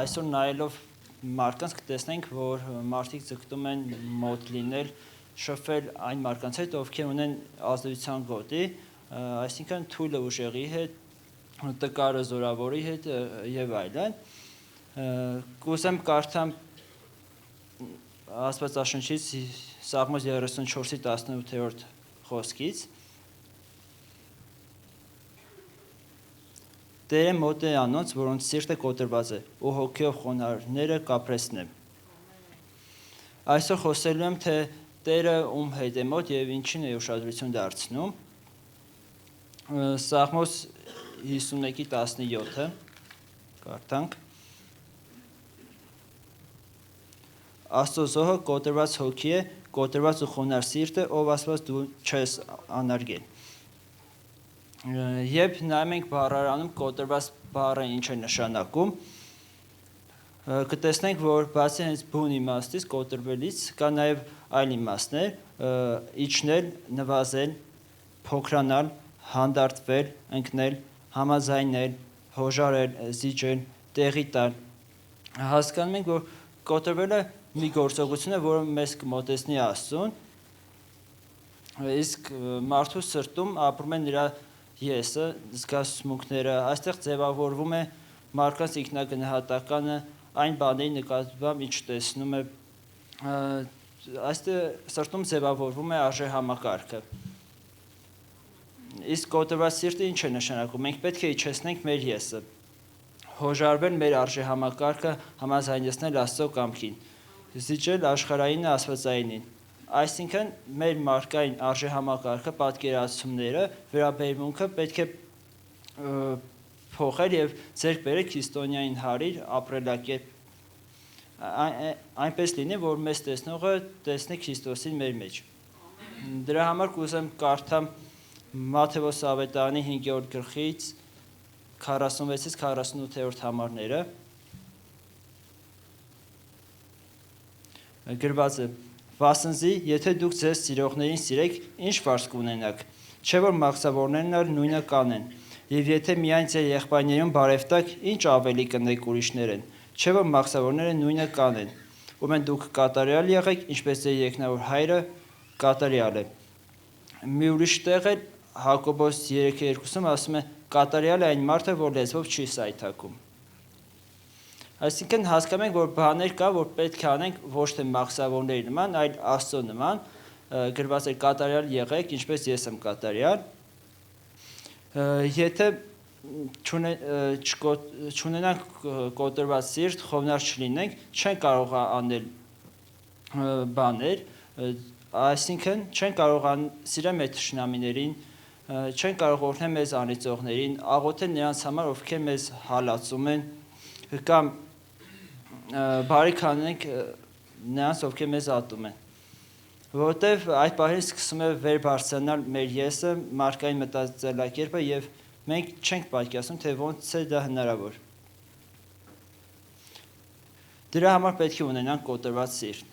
Այսօր նայելով մարդկանց կտեսնենք, որ մարդիկ ձգտում են մոտ լինել, շփվել այն մարդկանց հետ, ովքեր ունեն ազդեցության գոտի, այսինքն թույլը ուժեղի հետ, տկարը զորավորի հետ եւ այլն։ Կուզեմ կարդամ Աստվածաշնչից Սաղմոս 34-ի 18-րդ խոսքից. Տերը մոտ է անոնց, որոնց սիրտը կոտրված է, ու հոգիով խոնարհները կապրեսնեմ։ Այսօր խոսելու եմ, թե Տերը ում հետ է մոտ եւ ինչին է ուշադրություն դարձնում։ Սաղմոս 51-17-ը կարդանք. Աստծո զոհը կոտրված հոգի է, կոտրված ու խոնարհ սիրտը, ով Աստված դու չես անարգել։ Երբ նայում ենք բառարանում կոտրված բառը ինչ է նշանակում, կտեսնենք, որ բացի հենց բուն իմաստից կոտրվելից կա նաև այլ իմաստներ, իջնել, նվազել, փոքրանալ, հանդարտվել, ընկնել, համաձայնել, հոժարել, զիջել, տեղի տալ։ Հասկանում ենք, որ կոտրվելը մի գործողություն է, որը մեզ կմոտեցնի Աստծուն, իսկ մարդու սրտում ապրում է նրա եսը, զգացմունքները, այստեղ ձևավորվում է մարդկանց ինքնագնահատականը, այն բաների նկատմամբ, ինչ տեսնում է, այստեղ սրտում ձևավորվում է արժեհամակարգը։ Իսկ կոտրված սիրտը ինչ է նշանակում։ Մենք պետք է իջեցնենք մեր եսը, հոժարվել մեր արժեհամակարգը, համաձայնեցնել Աստծո կամքին, զիջել աշխարհայինը աստվածայինին։ Այսինքն մեր մարդկային արժեհամակարգը, պատկերացումները, վերաբերմունքը պետք է փոխել եւ ձեռք բերել քրիստոնեային հարիր ապրելակերպ, այնպես լինի, որ մեզ տեսնողը տեսնի Քրիստոսին մեր մեջ։ Դրա համար կուզեմ կարդամ Մատթեոս ավետարանի 5-րդ գլխից 46-ից 48-րդ համարները։ Գրված է. Վասնզի, եթե դուք ձեզ սիրողներին սիրեք, ինչ վարձ կունենաք, չէ որ մաքսավորներն էլ նույնը կանեն, եւ եթե միայն ձեր եղբայրներին բարև տաք, ինչ ավելի կնեք ուրիշներեն, չէ որ մաքսավորները նույնը կանեն, ումեն դուք կատարյալ եղեք, ինչպես ձեր երկնավոր հայրը կատարյալ է։ Մի ուրիշ տեղ է Հակոբոս 3:2-ում ասում է. կատարյալ է այն մարդը, որ լեզվով չի սայթաքում։ Այսինքն հասկանում ենք, որ բաներ կա, որ պետք է անենք ոչ թե մաքսավորների նման, այլ Աստծո նման, գրված է կատարյալ եղեք, ինչպես ես եմ կատարյալ։ Եթե չունենանք կոտրված սիրտ, խոնարհ չլինենք, չենք կարող անել բաներ, այսինքն չենք կարող սիրել մեր թշնամիներին, չենք կարող օրհնել մեզ անիծողներին, աղոթել նրանց համար, ովքեր մեզ հալածում են, կամ բարիք անենք նրանց, ովքեր մեզ ատում են, որովհետև այդ պահին սկսում է վեր բարձրանալ մեր եսը, մարդկային մտածելակերպը եւ մենք չենք պատկերացնում, թե ոնց է դա հնարավոր։ Դրա համար պետք է ունենանք կոտրված սիրտ։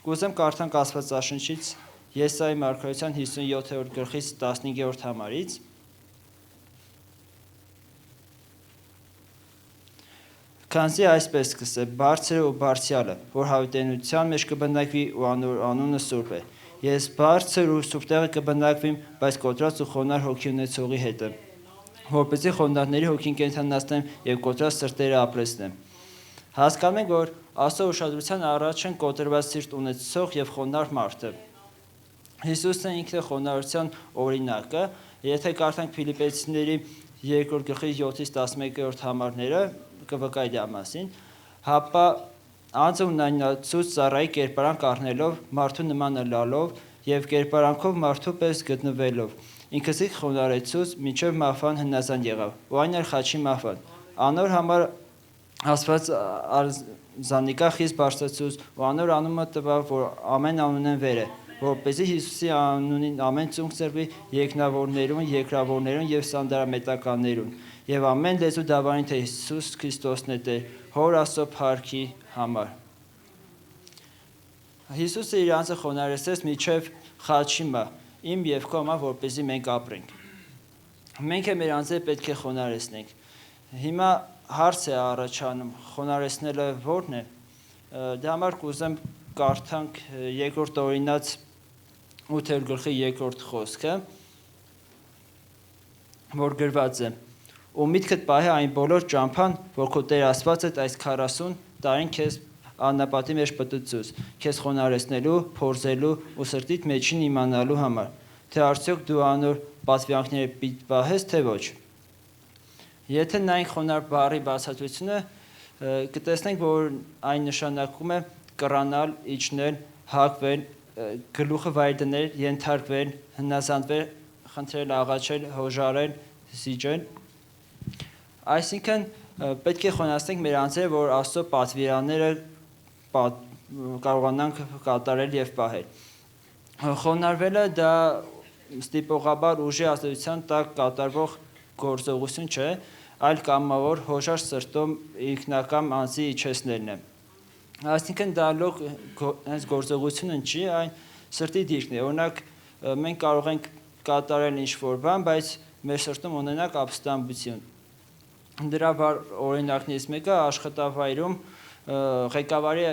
Կուզեմ կարդանք Աստվածաշնչից Եսայի մարգարեության 57-րդ գլխից 15-րդ համարից։ Քանզի այսպես սկսե, բարձրը ու բարձյալը, որ հավիտենության մեջ կբնակվի ու անունը սուրբ է։ Ես բարձր ու սուրբ տեղը կբնակվիմ, բայց կոտրած ու խոնարհ հոգի ունեցողի հետ եմ, որպեսզի խոնարհների հոգին կենդանացնեմ եւ կոտրած սրտերը ապրեսնեմ։ Հասկանում ենք, որ Աստծո ուշադրության առաջ են կոտրված սիրտ ունեցող եւ խոնարհ մարդը։ Հիսուսն ինքն է խոնարհության օրինակը, եթե կարդանք Փիլիպպեցիների 2-րդ գլխի 7-ից 11-րդ համարները, կվկայի դրա մասին, հապա անձը ունայնացուց ծառայի կերպարանք առնելով, մարդու նման ըլլալով եւ կերպարանքով մարդու պես գտնվելով, ինքզի խոնարհեցուց մինչև մահվան հնազանդ եղավ, ու այն էլ խաչի մահվան։ Անոր համար Աստված արզանիկա խիստ բարձրացուց ու անոր անունը տվավ, որ ամեն անունեն վեր է, որպեսզի Հիսուսի անունին ամեն ծունկ ծրվի երկնավորներուն, երկրավորներուն եւ սանդարամետականներուն, եւ ամեն լեզու դավարին, թե Հիսուս Քրիստոսն է Տեր, Հոր Աստծո փառքի համար։ Հիսուսը իր անձը խոնարհեցրեց միջև խաչի մահ, իմ եւ քո համար, որպեսզի մենք ապրենք։ Մենք էլ մեր անձերը պետք է խոնարհեցնենք։ Հիմա հարց է առաջանում, խոնարհեցնելը ո՞րն է։ Դրա համար կուզեմ կարդանք երկրորդ օրինաց 8 գլխի երկրորդ խոսքը, որ գրված է. «Ու միտքդ պահե այն բոլոր ճամփան, որ քո Տեր Աստվածդ այս 40 տարին քեզ անապատի մեջ պտտծուց, քեզ խոնարհեցնելու, փորձելու ու սրտիդ մեջին իմանալու համար, թե արդյոք դու անոր պատվիրանքները պիտի պահես, թե ոչ»։ Եթե նայենք խոնարհ բառի բացատրությունը, կտեսնենք, որ այն նշանակում է կռանալ, իջնել, հակվել, գլուխը վայր դնել, ենթարկվել, հնազանդվել, խնդրել, աղաչել, հոժարել, զիջել։ Այսինքն պետք է խոնարհեցնենք մեր անձերը, որ Աստծո պատվիրանները կարողանանք կատարել եւ պահել։ Խոնարհվելը դա ստիպողաբար ուժի ազդեցության տակ կատարվող գործողություն չէ, այլ կամավոր հոժար սրտով ինքնակամ անձի իջեցնելն է։ Այսինքն դա լոկ հենց գործողությունը չի, այն սրտի դիրքն է։ Օրինակ մենք կարող ենք կատարել ինչ-որ բան, բայց մեր սրտում ունենանք ապստամբություն։ Դրա օրինակներից մեկը աշխատավայրում ղեկավարի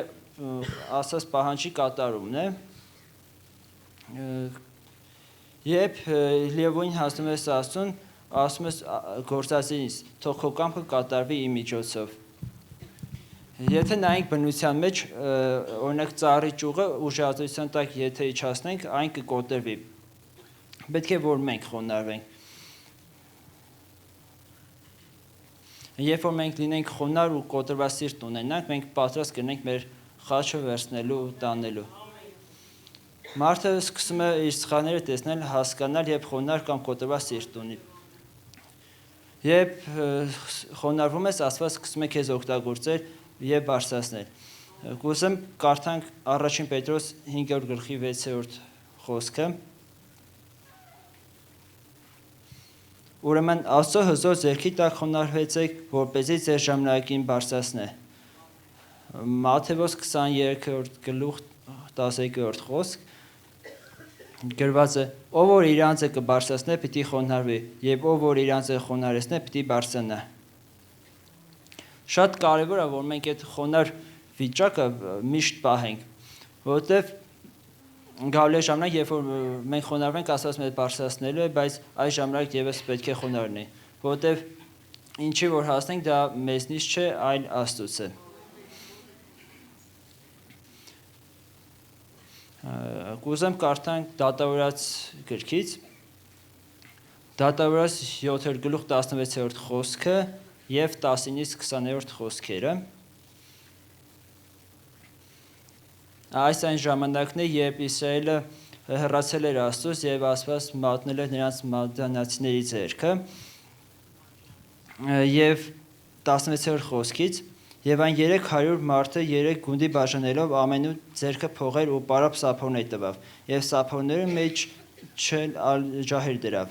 ասած պահանջի կատարումն է։ Երբ լիովին հասնում ես Աստծուն, ասում ես գործածինից, թող քո կամքը կատարվի իմ միջոցով։ Եթե նայենք բնության մեջ, օրինակ ծառի ճյուղը ուժի տակ եթե իջացնենք, այն կկոտրվի։ Պետք է որ մենք խոնարհվենք։ Երբ որ մենք լինենք խոնարհ ու կոտրված սիրտ ունենանք, մենք պատրաստ կլինենք մեր խաչը վերցնելու ու տանելու։ Մարդը սկսում է իր սխալները տեսնել, հասկանալ, երբ խոնարհ կամ կոտրված սիրտ ունի։ Երբ խոնարհվում ես, Աստված սկսում է քեզ օգտագործել եւ բարձրացնել։ Կուզեմ կարդանք 1 Պետրոս 5 գլխի 6 խոսքը։ Ուրեմն Աստծո հզոր ձեռքի տակ խոնարհվեցեք, որպեսզի ձեր ժամանակին բարձրացնե։ Մատթեոս 23 գլուխ 12 խոսք գրված է. ով որ իր անձը կբարձրացնե, պիտի խոնարհվի, եւ ով որ իր անձը խոնարհեցնե, պիտի բարձրանա։ Շատ կարևոր է, որ մենք այդ խոնարհ վիճակը միշտ պահենք, որովհետեւ գալու է ժամանակ, երբ որ մենք խոնարհվենք, Աստված մեզ բարձրացնելու է, բայց այս ժամանակ եւս պետք է խոնարհ լինենք, որովհետեւ ինչի որ հասնենք, դա մեզնից չէ, այլ Աստծուց է։ Կուզեմ կարդանք Դատավորաց գրքից, Դատավորաց 7 գլուխ 16 խոսքը եւ 19-ից 20 խոսքերը։ Այս այն ժամանակն է, երբ Իսրայելը հեռացել էր Աստծուց եւ Աստված մատնել էր նրանց մադիանացիների ձեռքը։ Եվ 16 խոսքից եւ այն 300 մարդը 3 գունդի բաժանելով ամենու ձեռքը փողեր ու պարապ սափորներ տվավ եւ սափորների մեջ ջահեր դրավ։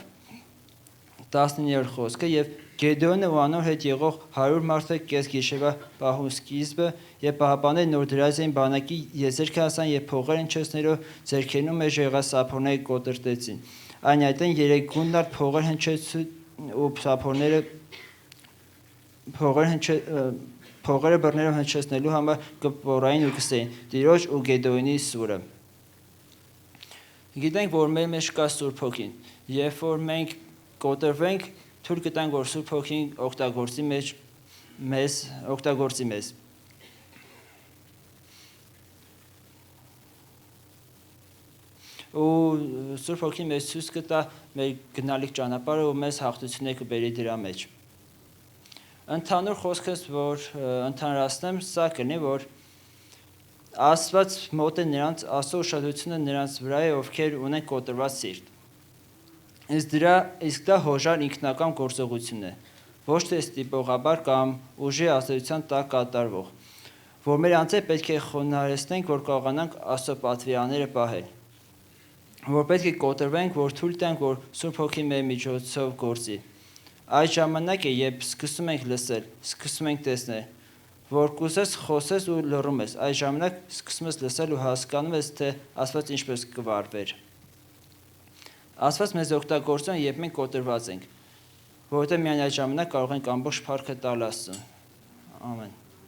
19 խոսքը եւ Գեդեոնը ու անոր հետ եղող 100 մարդը կես գիշերվա պահուն սկիզբը եւ պահապանները նոր դրած էին բանակի եզերքը հասան եւ փողեր հնչեցնելով ձեռքերում մեջ եղած սափորները կոտրտեցին։ Այն այդեն 3 գունդար փողեր հնչեցին ու սափորները փողերը բռներով հնչեցնելու համար կպորային ու կսեին Տիրոջ ու Գեդեոնի սուրը։ Գիտենք, որ մեր մեջ կա Սուրբ Հոգին, երբ որ մենք կոտրվենք, թույլ կտանք, որ Սուրբ Հոգին օգտագործի մեզ։ Ու Սուրբ Հոգին մեզ ցույց կտա մեր գնալիք ճանապարհը ու մեզ հաղթություններ կբերի դրա մեջ։ Ընդհանուր խոսքս, որ ընդհանրացնեմ, սա կլինի, որ Աստված մոտ է նրանց, Աստծո ուշադրությունը նրանց վրա է, ովքեր ունեն կոտրված սիրտ։ Իսկ դա հոժար ինքնական գործողություն է, ոչ թե ստիպողաբար կամ ուժի ազդեցության տակ կատարվող, որ մեր անձերը պետք է խոնարհեցնենք, որ կարողանանք Աստծո պատվիրանները պահել, որ պետք է կոտրվենք, որ թույլ տանք, որ Սուրբ Հոգին մեր միջոցով գործի։ Այս ժամանակ է, երբ սկսում ենք լսել, սկսում ենք տեսնել, որ կուզես խոսես ու լռում ես, այս ժամանակ սկսում ես լսել ու հասկանում ես, թե Աստված ինչպես կվարվեր։ Աստված մեզ օգտագործում է, երբ մենք կոտրված ենք։ որովհետև միայն այդ ժամանակ կարող ենք ամբողջ փառքը տալ Աստծուն։ Ամեն։